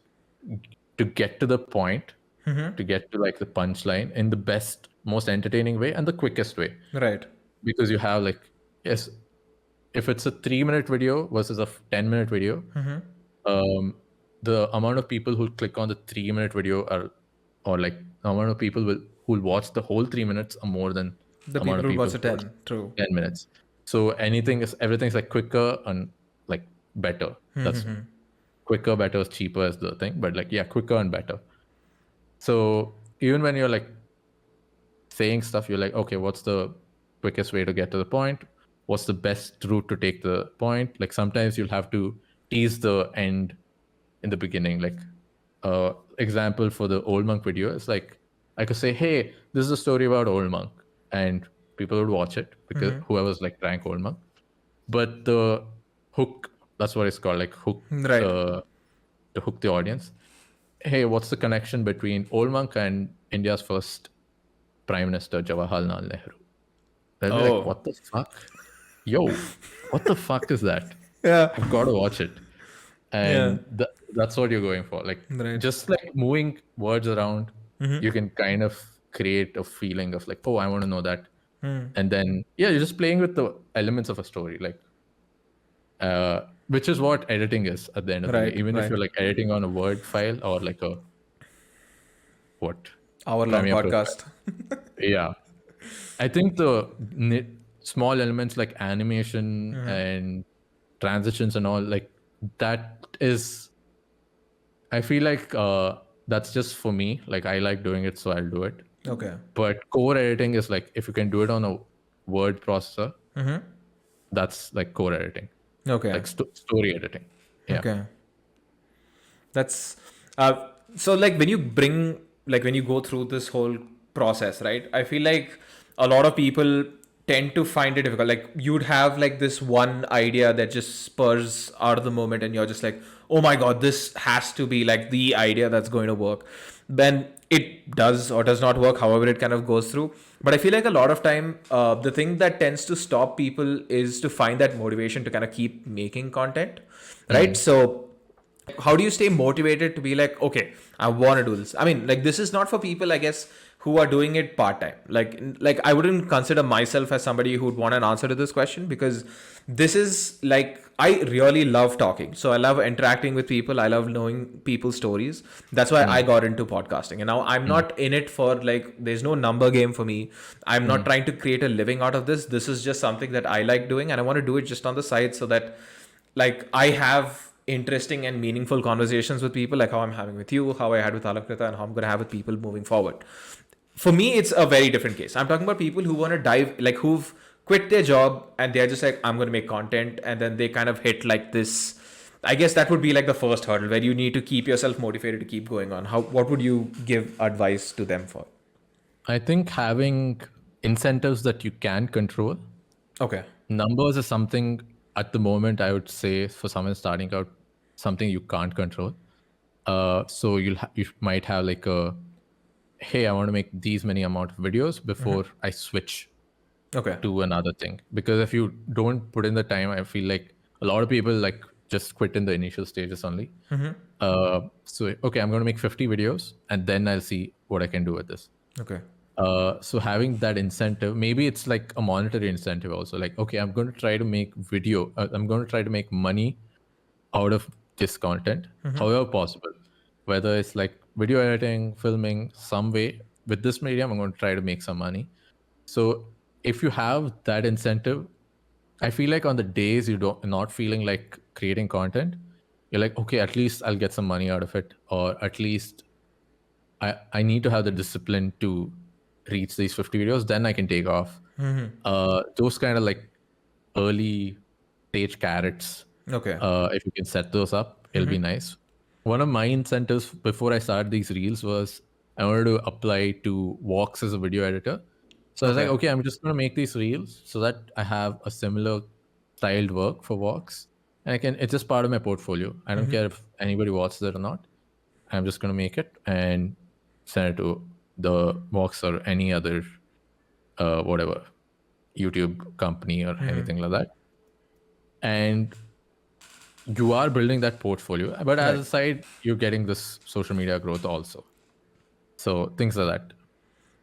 to get to the point, to get to like the punchline in the best, most entertaining way and the quickest way. Right. Because you have like, yes, if it's a 3-minute video versus a 10-minute video, the amount of people who click on the 3-minute video or like the amount of people who'll watch the whole 3 minutes are more than The amount people of who people watch the 10. True. 10 minutes. So everything's like quicker and like better. That's quicker, better, cheaper is the thing, but like yeah, quicker and better. So even when you're like saying stuff, you're like, okay, what's the quickest way to get to the point? What's the best route to take the point? Like sometimes you'll have to tease the end in the beginning. Like example for the Old Monk video is like I could say, hey, this is a story about Old Monk, and people would watch it because whoever's like rank Old Monk. But the hook, that's what it's called, like hook, Right. to hook the audience. Hey, what's the connection between Old Monk and India's first Prime Minister, Jawaharlal Nehru? They'll be like, what the fuck? Yo, what the fuck is that? Yeah. I've got to watch it. And that's what you're going for. Like, Right. just like moving words around, you can kind of create a feeling of like, oh, I want to know that. And then yeah, you're just playing with the elements of a story, like which is what editing is at the end of the day. Right, Even if right. you're like editing on a Word file or like a what Hour-long Premiere Pro file. podcast. Yeah, I think the small elements like animation and transitions and all, like that is, I feel like that's just for me. Like I like doing it, so I'll do it. Okay. But core editing is like if you can do it on a word processor, that's like core editing, Okay. like story editing. Yeah. Okay. That's so like when you go through this whole process, right? I feel like a lot of people tend to find it difficult. Like you'd have like this one idea that just spurs out of the moment, and you're just like, oh my god, this has to be like the idea that's going to work. Then it does or does not work, however it kind of goes through. But I feel like a lot of time, the thing that tends to stop people is to find that motivation to kind of keep making content, right? So how do you stay motivated to be like, okay, I want to do this? I mean, like this is not for people, I guess, who are doing it part time. Like I wouldn't consider myself as somebody who'd want an answer to this question, because this is like, I really love talking, so I love interacting with people, I love knowing people's stories. That's why I got into podcasting, and now I'm not in it for like, there's no number game for me. I'm not trying to create a living out of this. This is just something that I like doing, and I want to do it just on the side, so that like I have interesting and meaningful conversations with people, like how I'm having with you, how I had with Alakrita, and how I'm going to have with people moving forward. For me, it's a very different case. I'm talking about people who want to dive, like who've quit their job and they're just like, I'm going to make content, and then they kind of hit like this. I guess that would be like the first hurdle where you need to keep yourself motivated to keep going on. What would you give advice to them for? I think having incentives that you can control. Okay. Numbers is something at the moment I would say for someone starting out, something you can't control. So you might have like a, hey, I want to make these many amount of videos before I switch Okay. to another thing. Because if you don't put in the time, I feel like a lot of people like just quit in the initial stages only. So okay, I'm going to make 50 videos and then I'll see what I can do with this. Okay. So having that incentive, maybe it's like a monetary incentive also. Like, okay, I'm going to try to make video. I'm going to try to make money out of this content, however possible. Whether it's like video editing, filming, some way with this medium, I'm going to try to make some money. So if you have that incentive, I feel like on the days you don't not feeling like creating content, you're like, okay, at least I'll get some money out of it, or at least I need to have the discipline to reach these 50 videos, then I can take off. Those kind of like early stage carrots, Okay. if you can set those up, it'll be nice. One of my incentives before I started these reels was I wanted to apply to Vox as a video editor. So I was like, okay, I'm just going to make these reels so that I have a similar styled work for Vox. And it's just part of my portfolio. I don't care if anybody watches it or not. I'm just going to make it and send it to the Vox or any other, whatever, YouTube company or anything like that. And you are building that portfolio, but as a side, you're getting this social media growth also. So things like that.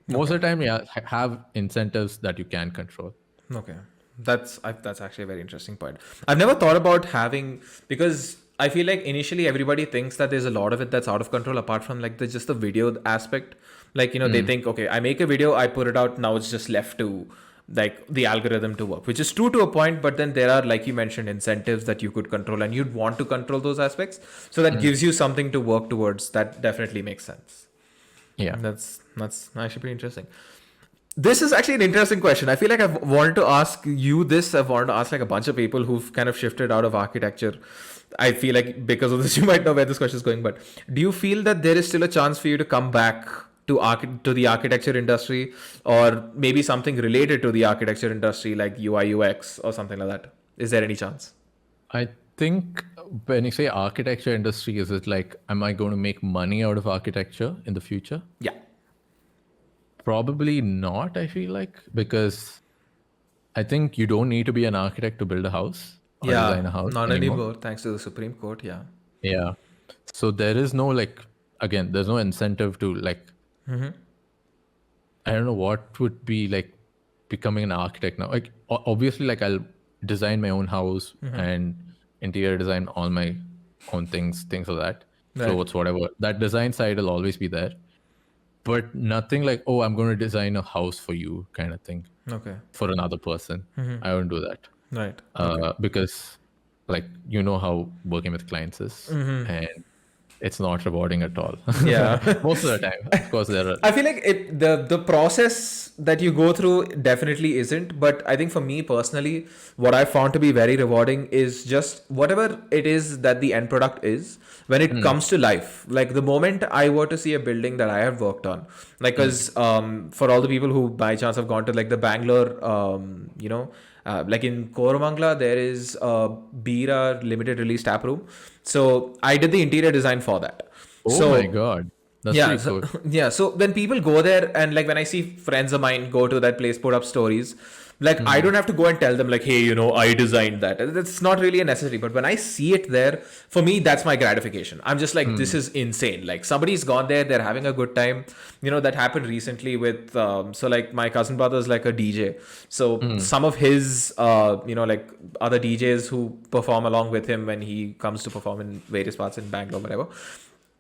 Most of the time, yeah, have incentives that you can control. Okay, that's actually a very interesting point. I've never thought about having, because I feel like initially everybody thinks that there's a lot of it that's out of control apart from like just the video aspect. Like, you know, they think, okay, I make a video, I put it out, now it's just left to like the algorithm to work, which is true to a point, but then there are, like you mentioned, incentives that you could control, and you'd want to control those aspects. So that gives you something to work towards. That definitely makes sense. Yeah. That's actually pretty interesting. This is actually an interesting question. I feel like I've wanted to ask you this. I've wanted to ask like a bunch of people who've kind of shifted out of architecture. I feel like because of this, you might know where this question is going. But do you feel that there is still a chance for you to come back to the architecture industry, or maybe something related to the architecture industry, like UI UX or something like that? Is there any chance? I think when you say architecture industry, is it like, am I going to make money out of architecture in the future? Yeah. Probably not, I feel like, because I think you don't need to be an architect to build a house or design a house Not anymore. anymore, thanks to the Supreme Court. Yeah. Yeah. So there is no like, again, there's no incentive to like I don't know what would be like becoming an architect now. Like obviously, like I'll design my own house and interior design all my own things like that, Right. clothes, whatever. That design side will always be there, but nothing like, oh, I'm going to design a house for you kind of thing Okay. for another person. I won't do that Right. Okay. because, like, you know how working with clients is, and it's not rewarding at all. Yeah. Most of the time, of course, there are. I feel like the process that you go through definitely isn't, but I think for me personally, what I found to be very rewarding is just whatever it is that the end product is when it comes to life. Like the moment I were to see a building that I have worked on, like because for all the people who by chance have gone to like the Bangalore, like in Koramangala, there is a Bira limited release tap room. So I did the interior design for that. Oh my So god, that's yeah, pretty so, cool. yeah. So when people go there and like when I see friends of mine go to that place, put up stories, like I don't have to go and tell them like, hey, I designed that. That's not really a necessity. But when I see it there, for me, that's my gratification. I'm just like, this is insane. Like somebody's gone there, they're having a good time. That happened recently with so like my cousin brother's like a DJ. So some of his like other DJs who perform along with him when he comes to perform in various parts in Bangalore, whatever,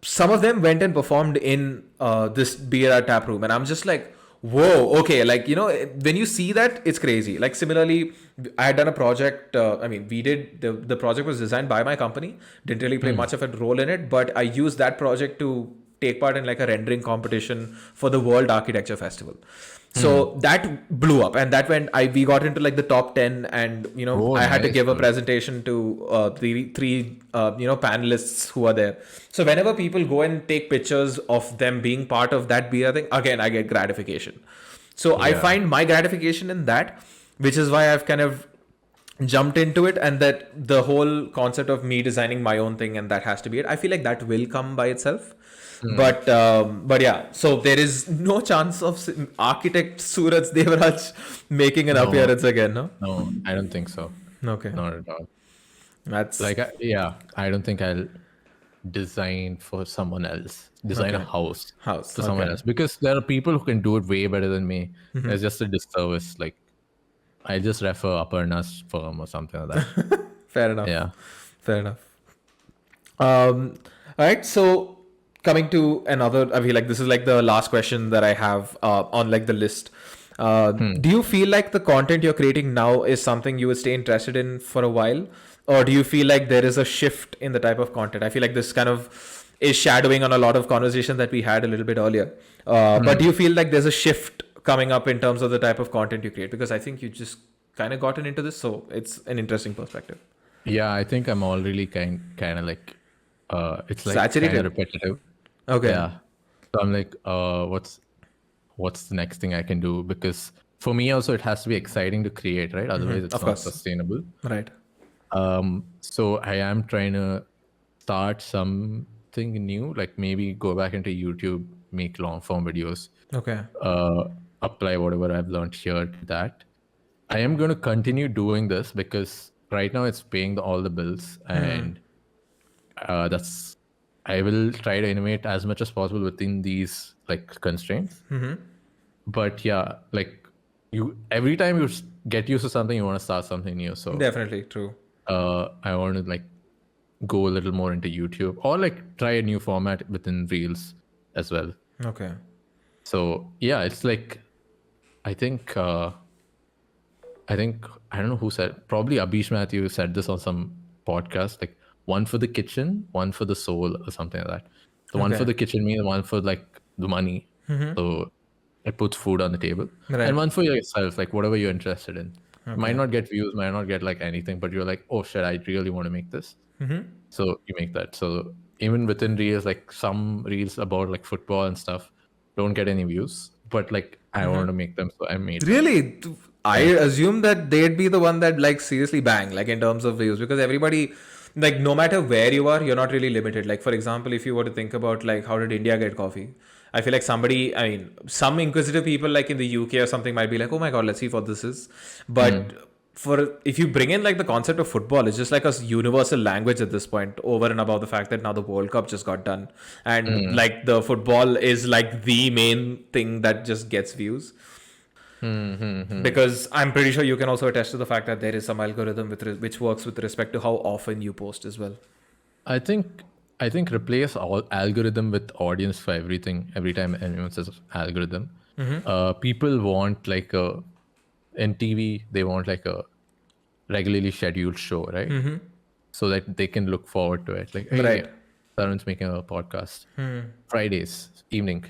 some of them went and performed in this beer tap room, and I'm just like, whoa, okay, like when you see that, it's crazy. Like similarly, I had done a project. We did the project was designed by my company. Didn't really play much of a role in it, but I used that project to take part in like a rendering competition for the World Architecture Festival. So that blew up, and that went. We got into like the top 10, and Oh, I had to nice, give a bro. presentation to three panelists who are there. So whenever people go and take pictures of them being part of that beer thing, again I get gratification. So I Yeah. find my gratification in that, which is why I've kind of jumped into it, and that the whole concept of me designing my own thing and that has to be it. I feel like that will come by itself. But yeah, so there is no chance of architect Suraj Devaraj making an No, appearance again, no? no, I don't think so. Okay, Not at all. that's Like, yeah, I don't think I'll design for someone else, design a okay. house House, for someone okay. else, because there are people who can do it way better than me. It's just a disservice. Like, I just refer Aparna's firm or something like that. Fair enough. Yeah. Fair enough. All right. So coming to another, I feel like this is like the last question that I have on like the list. Do you feel like the content you're creating now is something you would stay interested in for a while, or do you feel like there is a shift in the type of content? I feel like this kind of is shadowing on a lot of conversation that we had a little bit earlier. But do you feel like there's a shift coming up in terms of the type of content you create? Because I think you just kind of gotten into this, so it's an interesting perspective. Yeah, I think I'm already kind of like, it's like kind of Saturated. repetitive. Okay. Yeah. So I'm like, what's the next thing I can do? Because for me also, it has to be exciting to create, right? Otherwise, it's Of not course. sustainable. Right. So I am trying to start something new, like maybe go back into YouTube, make long form videos, Okay. apply whatever I've learned here to that. I am going to continue doing this because right now it's paying all the bills, and that's I will try to innovate as much as possible within these like constraints. But yeah, like you every time you get used to something, you want to start something new. So Definitely true. I want to like go a little more into YouTube or like try a new format within Reels as well. Okay. So yeah, it's like I think I don't know who said, probably Abish Matthew said this on some podcast, like one for the kitchen, one for the soul, or something like that. The one for Okay. the kitchen means the one for like the money. So it puts food on the table. Right. And one for yourself, like whatever you're interested in. Okay. Might not get views, might not get like anything, but you're like, oh shit, I really want to make this. So you make that. So even within reels, like some reels about like football and stuff don't get any views, but like I want to make them, so I made them. Really? I assume that they'd be the one that like seriously bang, like in terms of views, because everybody, like no matter where you are, you're not really limited. Like for example, if you were to think about like how did India get coffee? I feel like some inquisitive people like in the UK or something might be like, oh my God, let's see what this is. But if you bring in like the concept of football, it's just like a universal language at this point, over and above the fact that now the World Cup just got done, and like the football is like the main thing that just gets views. Because I'm pretty sure you can also attest to the fact that there is some algorithm which works with respect to how often you post as well. I think replace all algorithm with audience for everything. Every time anyone says algorithm, people want like in TV they want like a regularly scheduled show, right? So that they can look forward to it. Like, hey, Right. Tarun's making a podcast Fridays evening.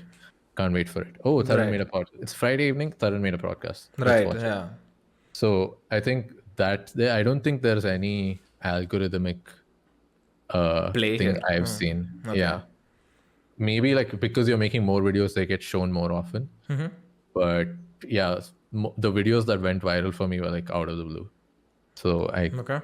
Can't wait for it. Oh, Tarun Right. made a podcast. It's Friday evening. Tarun made a podcast. Let's Right. watch it. Yeah. So I think that I don't think there's any algorithmic Play thing here. I've seen. Okay. Yeah, maybe like because you're making more videos, they get shown more often. But yeah, the videos that went viral for me were like out of the blue. So Okay.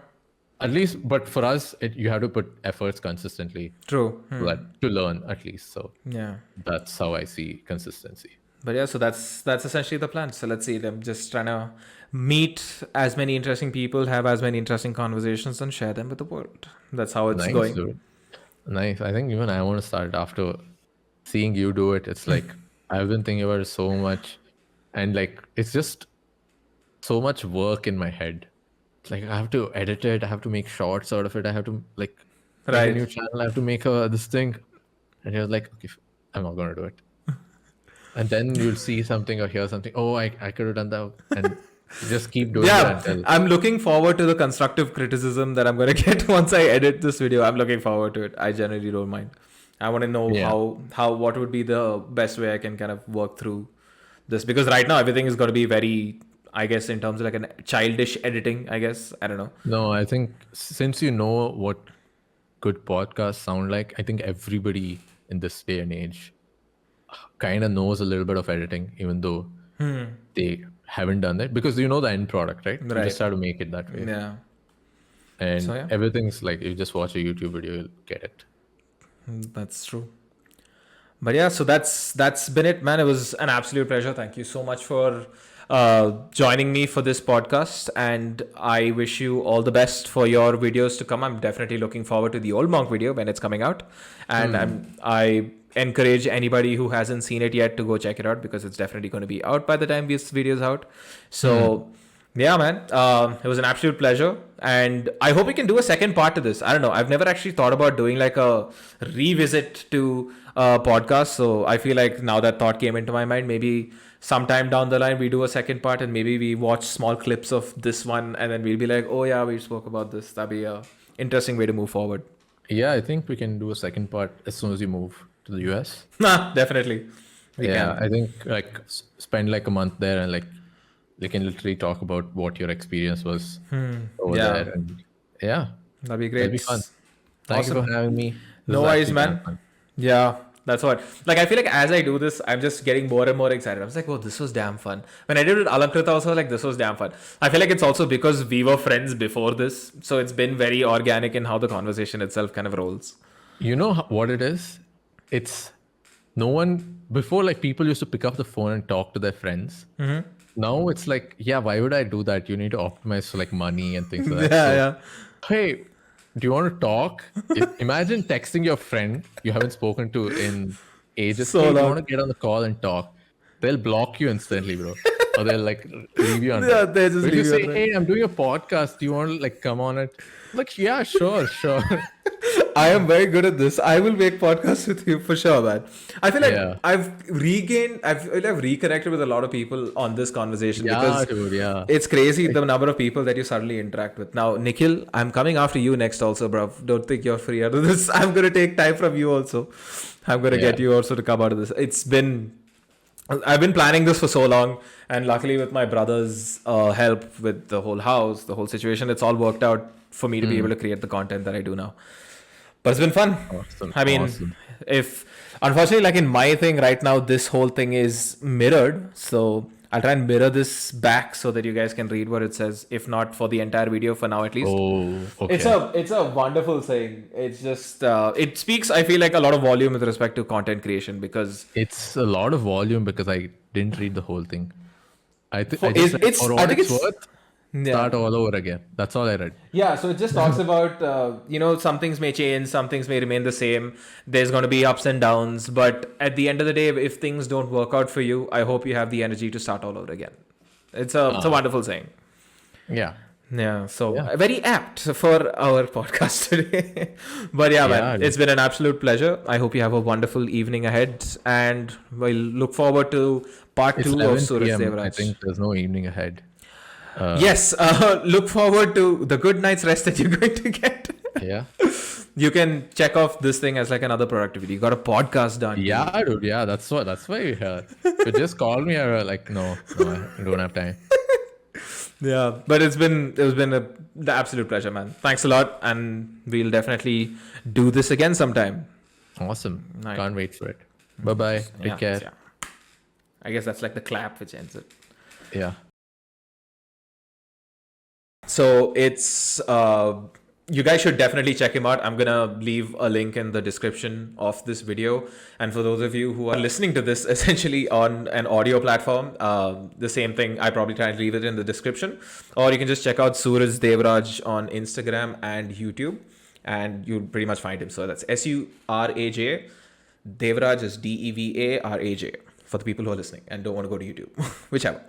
at least, but for us, you have to put efforts consistently True. to learn at least. So Yeah. that's how I see consistency. But yeah, so that's essentially the plan. So let's see them just trying to meet as many interesting people, have as many interesting conversations, and share them with the world. That's how it's Nice, going. dude. Nice. I think even I want to start after seeing you do it. It's like I've been thinking about it so much, and like it's just so much work in my head. It's like I have to edit it. I have to make shorts out of it. I have to like make Right. a new channel. I have to make this thing. And you're like, okay, I'm not gonna do it. And then you'll see something or hear something. Oh, I could have done that, and you just keep doing it Yeah, until. I'm looking forward to the constructive criticism that I'm going to get once I edit this video. I'm looking forward to it. I generally don't mind. I want to know Yeah. how what would be the best way I can kind of work through this, because right now everything is going to be very, I guess, in terms of like a childish editing, I guess. I don't know. No, I think since you know what good podcasts sound like, I think everybody in this day and age kind of knows a little bit of editing, even though they haven't done it, because you know the end product, right? You Right. just have to make it that way. Yeah. And So, yeah. everything's like, you just watch a YouTube video, you'll get it. That's true. But yeah, so that's been it, man. It was an absolute pleasure. Thank you so much for joining me for this podcast, and I wish you all the best for your videos to come. I'm definitely looking forward to the Old Monk video when it's coming out, and I encourage anybody who hasn't seen it yet to go check it out, because it's definitely going to be out by the time this video's out. So. Yeah, man. It was an absolute pleasure. And I hope we can do a second part to this. I don't know. I've never actually thought about doing like a revisit to a podcast. So I feel like now that thought came into my mind, maybe sometime down the line we do a second part and maybe we watch small clips of this one and then we'll be like, oh yeah, we spoke about this. That'd be a interesting way to move forward. Yeah, I think we can do a second part as soon as you move to the US. Nah, definitely. We Yeah, can. I think like spend like a month there and like they can literally talk about what your experience was over Yeah. there. And yeah, That'd be great. that'd be fun. Thank you Awesome. for having me. This No was worries, actually man. damn fun. Yeah, that's what. Like, I feel like as I do this, I'm just getting more and more excited. I was like, oh, this was damn fun. When I did it with Alankrita also, like, this was damn fun. I feel like it's also because we were friends before this. So it's been very organic in how the conversation itself kind of rolls. You know what it is? It's no one before, like people used to pick up the phone and talk to their friends. Now it's like, yeah, why would I do that? You need to optimize for like money and things like that. Yeah, So, hey, do you want to talk? Imagine texting your friend you haven't spoken to in ages. So hey, do you long. want to get on the call and talk? They'll block you instantly, bro. Or they'll like leave you on. Yeah, red. they just But if leave you you say, on red. hey, I'm doing a podcast. Do you want to like come on it? Like, yeah, sure. I am very good at this. I will make podcasts with you for sure, man. I feel like Yeah. I've reconnected with a lot of people on this conversation Yeah, because dude, yeah. it's crazy the number of people that you suddenly interact with. Now, Nikhil, I'm coming after you next also, bro. Don't think you're free out of this. I'm going to take time from you also. I'm going to get Yeah. you also to come out of this. I've been planning this for so long, and luckily with my brother's help with the whole house, the whole situation, it's all worked out for me to be able to create the content that I do now. But it's been fun. Awesome, I mean, awesome. if unfortunately, like in my thing right now, this whole thing is mirrored. So I'll try and mirror this back so that you guys can read what it says. If not for the entire video, for now at least. Oh, okay. It's a wonderful thing. It's just it speaks, I feel like, a lot of volume with respect to content creation, because It's a lot of volume because I didn't read the whole thing. I For- just it's- for I what think it's it's- worth. Start all over again. That's all I read. Yeah, so it just talks about, some things may change, some things may remain the same. There's going to be ups and downs. But at the end of the day, if things don't work out for you, I hope you have the energy to start all over again. It's a wonderful saying. Yeah. Yeah, so Yeah. very apt for our podcast today. But yeah, man, Yeah. it's been an absolute pleasure. I hope you have a wonderful evening ahead. And we'll look forward to part It's 2 of 11 Suraj p.m. I Devraj. think there's no evening ahead. Yes, look forward to the good night's rest that you're going to get. Yeah. You can check off this thing as like another productivity. You got a podcast done. Yeah, dude. Yeah, that's why you're here. You just call me or like, no, I don't have time. Yeah, but it's been the absolute pleasure, man. Thanks a lot, and we'll definitely do this again sometime. Awesome. Nice. Can't wait for it. Bye bye. Take Yeah, care. yeah. I guess that's like the clap which ends it. Yeah. So it's you guys should definitely check him out. I'm gonna leave a link in the description of this video. And for those of you who are listening to this essentially on an audio platform, the same thing. I probably try and leave it in the description, or you can just check out Suraj Devraj on Instagram and YouTube, and you'll pretty much find him. So that's Suraj. Devraj is Devaraj for the people who are listening and don't want to go to YouTube, whichever.